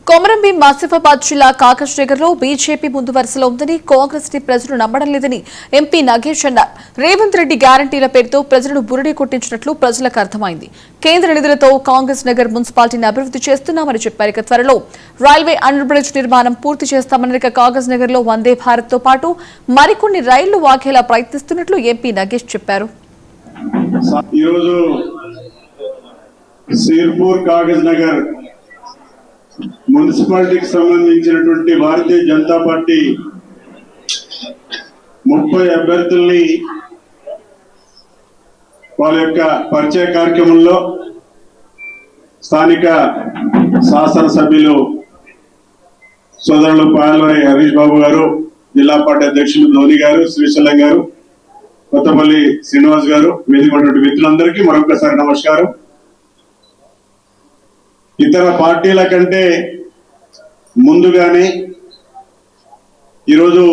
కొమరంభీం ఆసిఫాబాద్ జిల్లా కాకశ్నగర్ లో బీజేపీ ముందు వరుసలో ఉందని కాంగ్రెస్ ని ప్రజలు నమ్మడం లేదని ఎంపీ నగేష్ అన్నారు. రేవంత్ రెడ్డి గ్యారంటీల పేరుతో ప్రజలను బురిడి కొట్టించినట్లు ప్రజలకు అర్థమైంది. కేంద్ర నిధులతో కాంగ్రెస్ నగర్ మున్సిపాలిటీని అభివృద్ధి చేస్తున్నామని చెప్పారు. ఇక త్వరలో రైల్వే అండర్ బ్రిడ్జ్ నిర్మాణం పూర్తి చేస్తామని కాంగ్రెస్ నగర్ లో వందే భారత్ తో పాటు మరికొన్ని రైళ్లు వాగేలా ప్రయత్నిస్తున్నట్లు ఎంపీ నగేష్ చెప్పారు. మున్సిపాలిటీకి సంబంధించినటువంటి భారతీయ జనతా పార్టీ 30 అభ్యర్థుల్ని వాళ్ళ యొక్క పరిచయ కార్యక్రమంలో స్థానిక శాసనసభ్యులు సోదరులు పాయలవాయి హరీష్ బాబు గారు, జిల్లా పార్టీ అధ్యక్షులు ధోని గారు, శ్రీశైలం గారు, కొత్తపల్లి శ్రీనివాస్ గారు, వేదికటువంటి మిత్రులందరికీ మరొకసారి నమస్కారం. ఇతర పార్టీల కంటే ముందుగానే ఈరోజు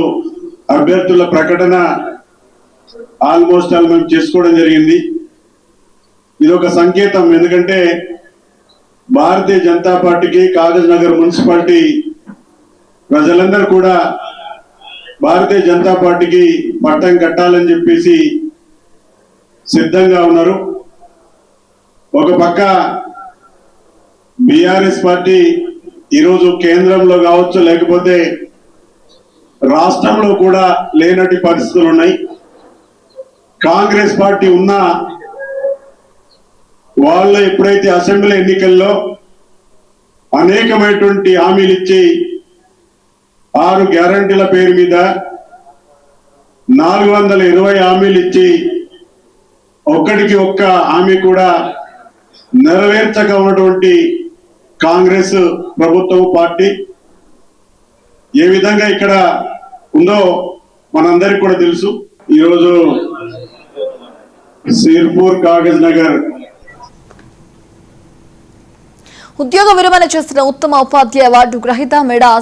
అభ్యర్థుల ప్రకటన ఆల్మోస్ట్ మేము చేసుకోవడం జరిగింది. ఇది ఒక సంకేతం. ఎందుకంటే భారతీయ జనతా పార్టీకి కాగజ్ నగర్ మున్సిపాలిటీ ప్రజలందరూ కూడా భారతీయ జనతా పార్టీకి పట్టం కట్టాలని చెప్పేసి సిద్ధంగా ఉన్నారు. ఒక పక్క బీఆర్ఎస్ పార్టీ ఈరోజు కేంద్రంలో కావచ్చు, లేకపోతే రాష్ట్రంలో కూడా లేనటి పరిస్థితులు ఉన్నాయి. కాంగ్రెస్ పార్టీ ఉన్నా వాళ్ళు ఎప్పుడైతే అసెంబ్లీ ఎన్నికల్లో అనేకమైనటువంటి హామీలు ఇచ్చి 6 గ్యారంటీల పేరు మీద 420 హామీలు ఇచ్చి ఒక్కడికి ఒక్క హామీ కూడా నెరవేర్చక ఉన్నటువంటి కాంగ్రెస్ ప్రభుత్వం పార్టీ ఏ విధంగా ఇక్కడ ఉందో మనందరికి కూడా తెలుసు. ఈరోజు సిర్పూర్ కాగజ్ నగర్ ఉద్యోగ విరమణ చేసిన ఉత్తమ ఉపాధ్యాయ అవార్డు గ్రహీత మేడా